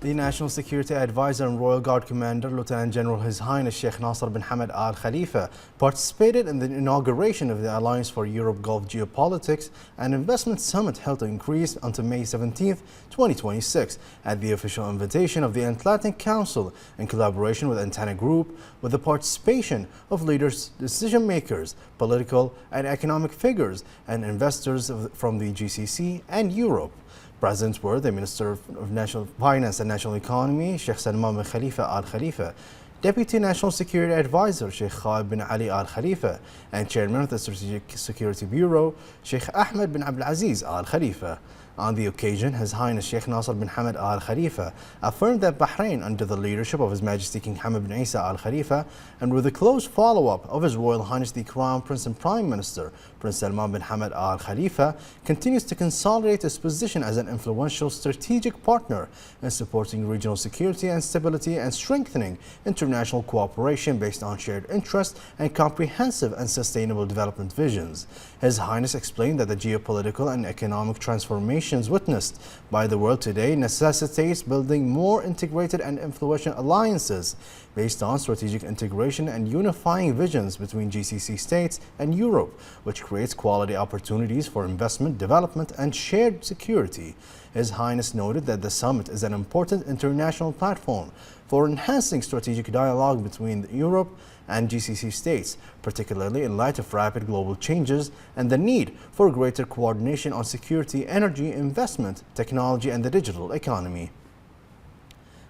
The National Security Advisor and Royal Guard Commander, Lieutenant General His Highness Sheikh Nasser bin Hamad Al Khalifa, participated in the inauguration of the Alliance for Europe-Gulf Geopolitics and Investment Summit held to increase until May 17, 2026, at the official invitation of the Atlantic Council in collaboration with Antenna Group, with the participation of leaders, decision makers, political and economic figures, and investors from the GCC and Europe. Present were the Minister of National Finance and National Economy, Sheikh Salman bin Khalifa Al Khalifa, Deputy National Security Advisor, Sheikh Khalid bin Ali Al Khalifa, and Chairman of the Strategic Security Bureau, Sheikh Ahmed bin Abdul Aziz Al Khalifa. On the occasion, His Highness Sheikh Nasser bin Hamad Al Khalifa affirmed that Bahrain, under the leadership of His Majesty King Hamad bin Isa Al Khalifa, and with the close follow-up of His Royal Highness the Crown Prince and Prime Minister, Prince Salman bin Hamad Al Khalifa, continues to consolidate its position as an influential strategic partner in supporting regional security and stability and strengthening international cooperation based on shared interests and comprehensive and sustainable development visions. His Highness explained that the geopolitical and economic transformations witnessed by the world today necessitates building more integrated and influential alliances based on strategic integration and unifying visions between GCC states and Europe, which creates quality opportunities for investment, development, and shared security. His Highness noted that the summit is an important international platform for enhancing strategic dialogue between Europe and GCC states, particularly in light of rapid global changes and the need for greater coordination on security, energy, investment, technology, and the digital economy.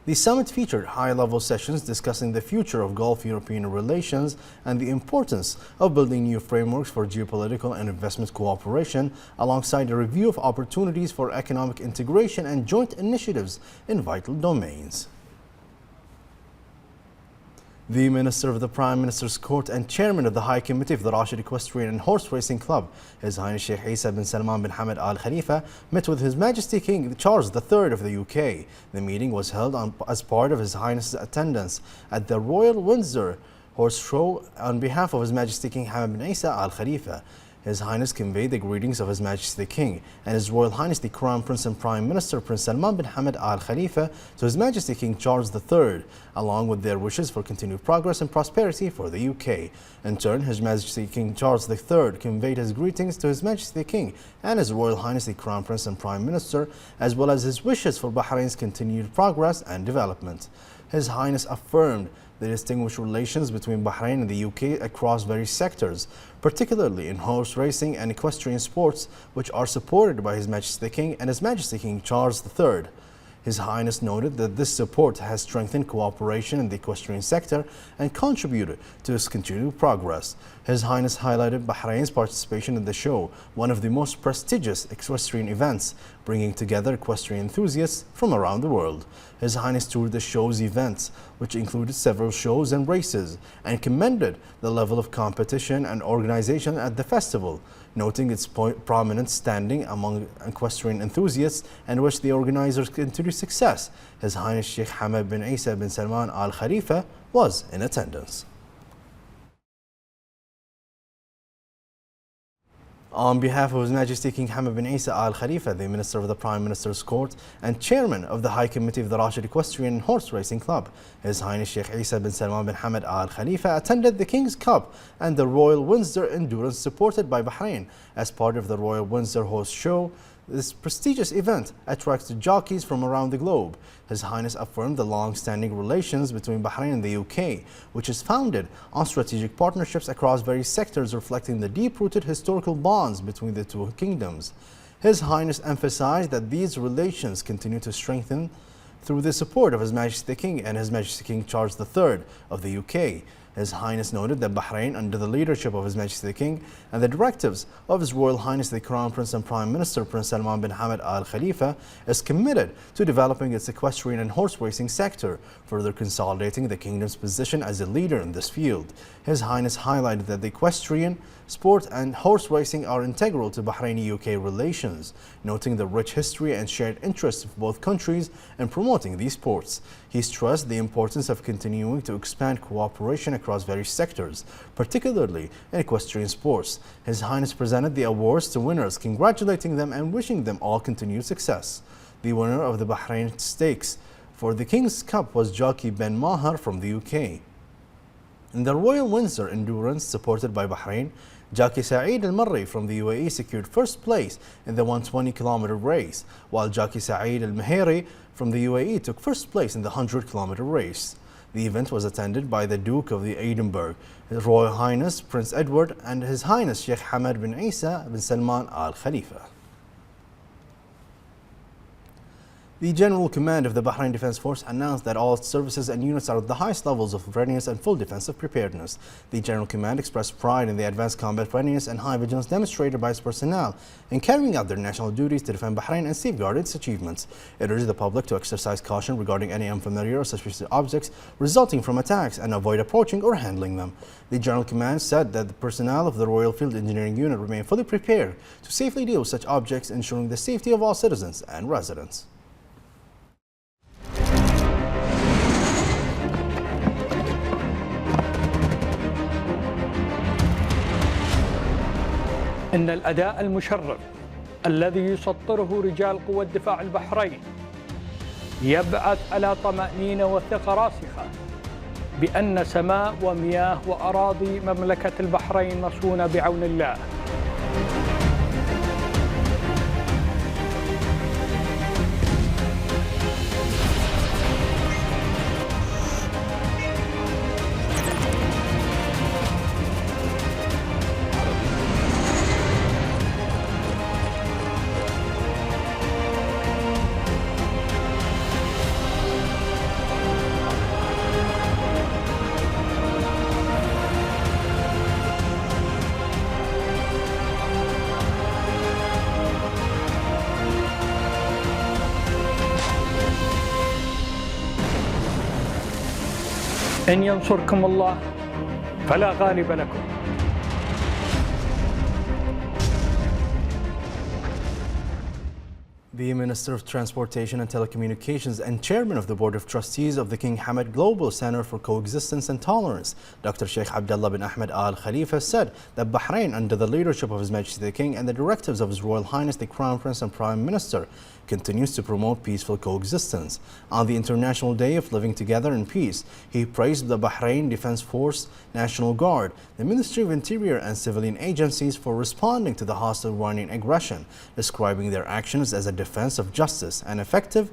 The summit featured high-level sessions discussing the future of Gulf-European relations and the importance of building new frameworks for geopolitical and investment cooperation, alongside a review of opportunities for economic integration and joint initiatives in vital domains. The Minister of the Prime Minister's Court and Chairman of the High Committee of the Rashid Equestrian and Horse Racing Club, His Highness Sheikh Isa bin Salman bin Hamad Al Khalifa, met with His Majesty King Charles III of the UK. The meeting was held as part of His Highness's attendance at the Royal Windsor Horse Show on behalf of His Majesty King Hamad bin Isa Al Khalifa. His Highness conveyed the greetings of His Majesty the King and His Royal Highness the Crown Prince and Prime Minister Prince Salman bin Hamad Al Khalifa to His Majesty King Charles III, along with their wishes for continued progress and prosperity for the UK. In turn, His Majesty King Charles III conveyed his greetings to His Majesty the King and His Royal Highness the Crown Prince and Prime Minister, as well as his wishes for Bahrain's continued progress and development. His Highness affirmed the distinguished relations between Bahrain and the UK across various sectors, particularly in horse racing and equestrian sports, which are supported by His Majesty the King and His Majesty King Charles III. His Highness noted that this support has strengthened cooperation in the equestrian sector and contributed to its continued progress. His Highness highlighted Bahrain's participation in the show, one of the most prestigious equestrian events, bringing together equestrian enthusiasts from around the world. His Highness toured the show's events, which included several shows and races, and commended the level of competition and organization at the festival, noting its prominent standing among equestrian enthusiasts and wished the organizers continued success. His Highness Sheikh Hamad bin Isa bin Salman Al Khalifa was in attendance. On behalf of His Majesty King Hamad bin Isa Al Khalifa, the Minister of the Prime Minister's Court and Chairman of the High Committee of the Rashid Equestrian and Horse Racing Club, His Highness Sheikh Isa bin Salman bin Hamad Al Khalifa attended the King's Cup and the Royal Windsor Endurance supported by Bahrain as part of the Royal Windsor Horse Show. This prestigious event attracts jockeys from around the globe. His Highness affirmed the long-standing relations between Bahrain and the UK, which is founded on strategic partnerships across various sectors, reflecting the deep-rooted historical bonds between the two kingdoms. His Highness emphasized that these relations continue to strengthen through the support of His Majesty the King and His Majesty King Charles III of the UK. His Highness noted that Bahrain, under the leadership of His Majesty the King and the directives of His Royal Highness the Crown Prince and Prime Minister Prince Salman bin Hamad Al Khalifa, is committed to developing its equestrian and horse racing sector, further consolidating the kingdom's position as a leader in this field. His Highness highlighted that the equestrian, sport and horse racing are integral to Bahraini-UK relations, noting the rich history and shared interests of both countries in promoting these sports. He stressed the importance of continuing to expand cooperation across various sectors, particularly in equestrian sports. His Highness presented the awards to winners, congratulating them and wishing them all continued success. The winner of the Bahrain Stakes for the King's Cup was jockey Ben Maher from the UK. In the Royal Windsor Endurance, supported by Bahrain, jockey Saeed Al Marri from the UAE secured first place in the 120-kilometer race, while jockey Saeed Al Mahiri from the UAE took first place in the 100-kilometer race. The event was attended by the Duke of Edinburgh, His Royal Highness Prince Edward, and His Highness Sheikh Hamad bin Isa bin Salman Al Khalifa. The General Command of the Bahrain Defense Force announced that all its services and units are at the highest levels of readiness and full defensive preparedness. The General Command expressed pride in the advanced combat readiness and high vigilance demonstrated by its personnel in carrying out their national duties to defend Bahrain and safeguard its achievements. It urged the public to exercise caution regarding any unfamiliar or suspicious objects resulting from attacks and avoid approaching or handling them. The General Command said that the personnel of the Royal Field Engineering Unit remain fully prepared to safely deal with such objects, ensuring the safety of all citizens and residents. إن الأداء المشرف الذي يسطره رجال قوى الدفاع البحرين يبعث على طمأنينة وثقة راسخة بأن سماء ومياه وأراضي مملكة البحرين مصونة بعون الله. إن ينصركم الله فلا غالب لكم. The Minister of Transportation and Telecommunications and Chairman of the Board of Trustees of the King Hamad Global Center for Coexistence and Tolerance, Dr. Sheikh Abdullah bin Ahmed Al Khalifa, said that Bahrain, under the leadership of His Majesty the King and the directives of His Royal Highness the Crown Prince and Prime Minister, continues to promote peaceful coexistence. On the International Day of Living Together in Peace, he praised the Bahrain Defense Force, National Guard, the Ministry of Interior and civilian agencies for responding to the hostile Iranian aggression, describing their actions as a defense of justice and effective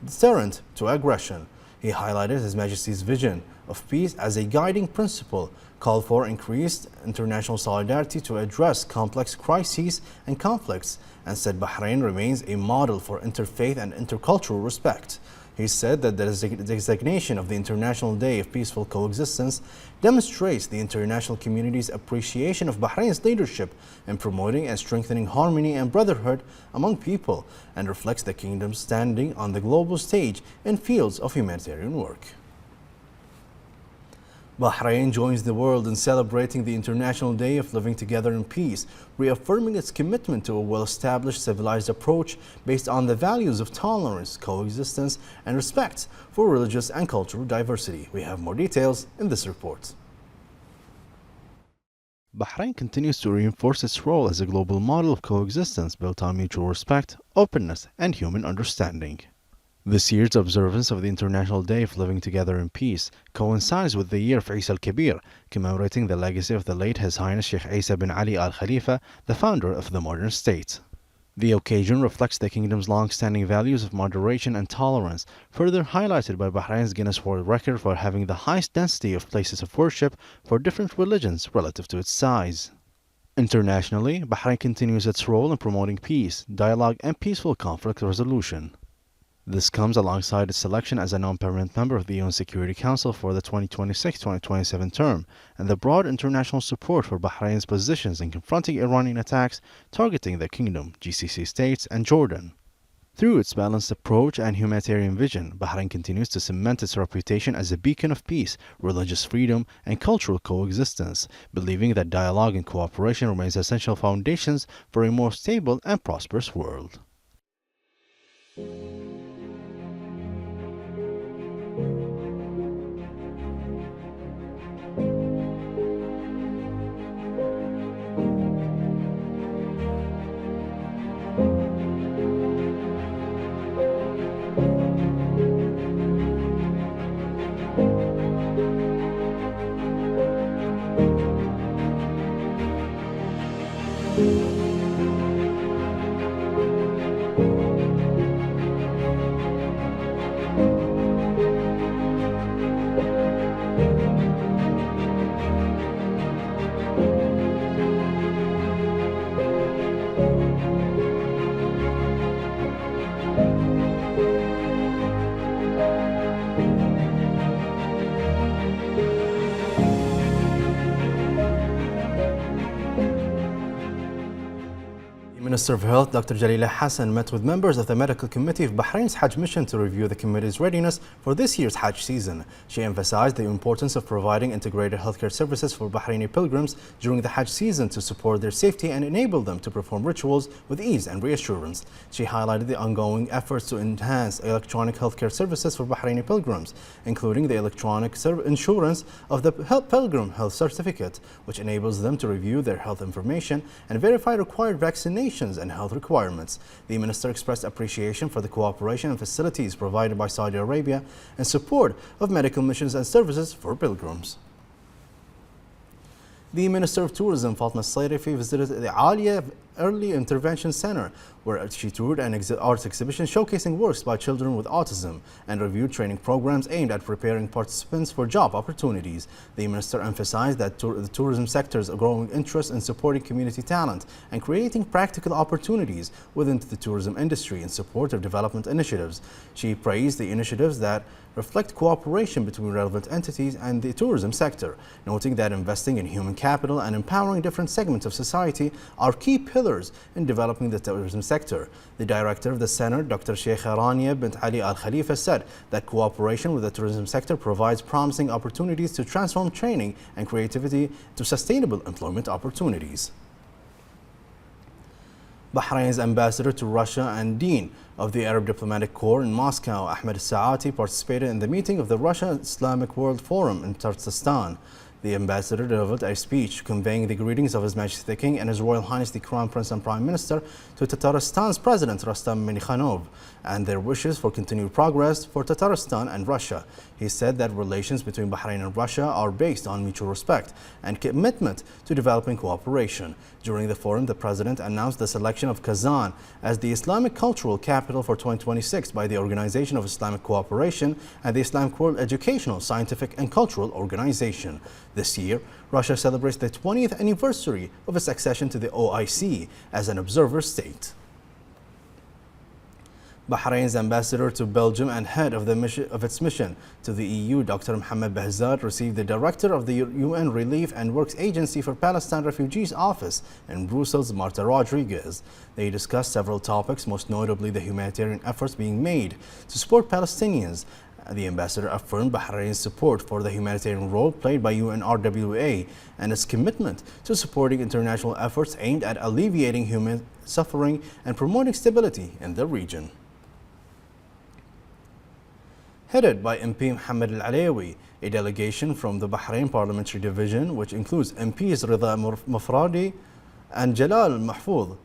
deterrent to aggression. He highlighted His Majesty's vision of peace as a guiding principle, called for increased international solidarity to address complex crises and conflicts, and said Bahrain remains a model for interfaith and intercultural respect. He said that the designation of the International Day of Peaceful Coexistence demonstrates the international community's appreciation of Bahrain's leadership in promoting and strengthening harmony and brotherhood among people, and reflects the kingdom's standing on the global stage in fields of humanitarian work. Bahrain joins the world in celebrating the International Day of Living Together in Peace, reaffirming its commitment to a well-established civilized approach based on the values of tolerance, coexistence, and respect for religious and cultural diversity. We have more details in this report. Bahrain continues to reinforce its role as a global model of coexistence built on mutual respect, openness, and human understanding. This year's observance of the International Day of Living Together in Peace coincides with the year of Isa al-Kabir, commemorating the legacy of the late His Highness Sheikh Isa bin Ali Al Khalifa, the founder of the modern state. The occasion reflects the kingdom's long-standing values of moderation and tolerance, further highlighted by Bahrain's Guinness World Record for having the highest density of places of worship for different religions relative to its size. Internationally, Bahrain continues its role in promoting peace, dialogue, and peaceful conflict resolution. This comes alongside its selection as a non-permanent member of the UN Security Council for the 2026-2027 term, and the broad international support for Bahrain's positions in confronting Iranian attacks targeting the kingdom, GCC states, and Jordan. Through its balanced approach and humanitarian vision, Bahrain continues to cement its reputation as a beacon of peace, religious freedom, and cultural coexistence, believing that dialogue and cooperation remains essential foundations for a more stable and prosperous world. Minister of Health Dr. Jalila Hassan met with members of the Medical Committee of Bahrain's Hajj mission to review the committee's readiness for this year's Hajj season. She emphasized the importance of providing integrated healthcare services for Bahraini pilgrims during the Hajj season to support their safety and enable them to perform rituals with ease and reassurance. She highlighted the ongoing efforts to enhance electronic healthcare services for Bahraini pilgrims, including the electronic insurance of the Pilgrim Health Certificate, which enables them to review their health information and verify required vaccinations and health requirements. The minister expressed appreciation for the cooperation and facilities provided by Saudi Arabia in support of medical missions and services for pilgrims. The Minister of Tourism, Fatma Sayrifi, visited the Alia Early Intervention Center, where she toured an arts exhibition showcasing works by children with autism and reviewed training programs aimed at preparing participants for job opportunities. The minister emphasized that the tourism sector's growing interest in supporting community talent and creating practical opportunities within the tourism industry in support of development initiatives. She praised the initiatives that reflect cooperation between relevant entities and the tourism sector, noting that investing in human capital and empowering different segments of society are key pillars in developing the tourism sector. The director of the center, Dr. Sheikha Rania bint Ali Al Khalifa, said that cooperation with the tourism sector provides promising opportunities to transform training and creativity to sustainable employment opportunities. Bahrain's ambassador to Russia and Dean of the Arab Diplomatic Corps in Moscow, Ahmed Saati, participated in the meeting of the Russia Islamic World Forum in Turkestan. The ambassador delivered a speech conveying the greetings of His Majesty the King and His Royal Highness the Crown Prince and Prime Minister to Tataristan's President Rustam Minikhanov and their wishes for continued progress for Tatarstan and Russia. He said that relations between Bahrain and Russia are based on mutual respect and commitment to developing cooperation. During the forum, the President announced the selection of Kazan as the Islamic Cultural Capital for 2026 by the Organization of Islamic Cooperation and the Islamic World Educational, Scientific and Cultural Organization. This year, Russia celebrates the 20th anniversary of its accession to the OIC as an observer state. Bahrain's ambassador to Belgium and head of its mission to the EU, Dr. Mohamed Behzad, received the director of the UN Relief and Works Agency for Palestine Refugees Office in Brussels, Marta Rodriguez. They discussed several topics, most notably the humanitarian efforts being made to support Palestinians. The ambassador affirmed Bahrain's support for the humanitarian role played by UNRWA and its commitment to supporting international efforts aimed at alleviating human suffering and promoting stability in the region. Headed by MP Mohammed Al-Alawi, a delegation from the Bahrain Parliamentary Division, which includes MPs Rida Mafradi and Jalal Mahfouz,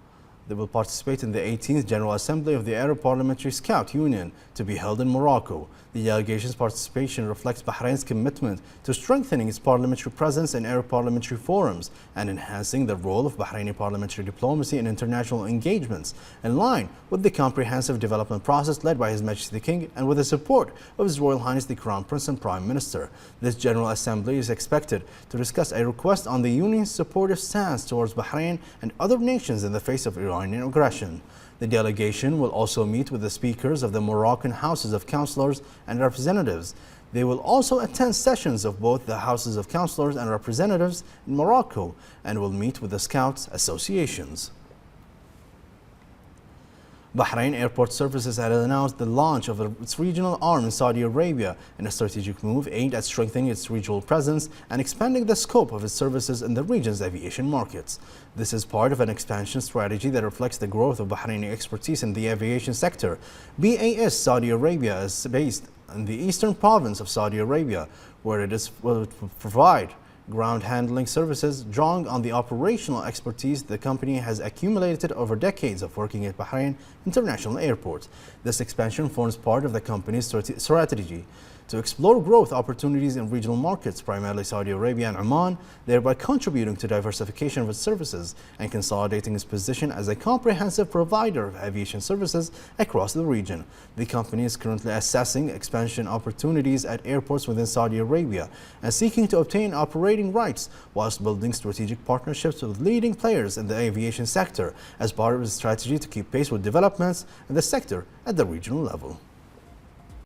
they will participate in the 18th General Assembly of the Arab Parliamentary Scout Union to be held in Morocco. The delegation's participation reflects Bahrain's commitment to strengthening its parliamentary presence in Arab parliamentary forums and enhancing the role of Bahraini parliamentary diplomacy in international engagements, in line with the comprehensive development process led by His Majesty the King and with the support of His Royal Highness the Crown Prince and Prime Minister. This General Assembly is expected to discuss a request on the Union's supportive stance towards Bahrain and other nations in the face of Iranian aggression. The delegation will also meet with the speakers of the Moroccan Houses of Councillors and Representatives. They will also attend sessions of both the Houses of Councillors and Representatives in Morocco and will meet with the Scouts associations. Bahrain Airport Services had announced the launch of its regional arm in Saudi Arabia in a strategic move aimed at strengthening its regional presence and expanding the scope of its services in the region's aviation markets. This is part of an expansion strategy that reflects the growth of Bahraini expertise in the aviation sector. BAS Saudi Arabia is based in the eastern province of Saudi Arabia, where it will provide ground handling services, drawing on the operational expertise the company has accumulated over decades of working at Bahrain International Airport. This expansion forms part of the company's strategy to explore growth opportunities in regional markets, primarily Saudi Arabia and Oman, thereby contributing to diversification of its services and consolidating its position as a comprehensive provider of aviation services across the region. The company is currently assessing expansion opportunities at airports within Saudi Arabia and seeking to obtain operating rights whilst building strategic partnerships with leading players in the aviation sector as part of its strategy to keep pace with developments in the sector at the regional level.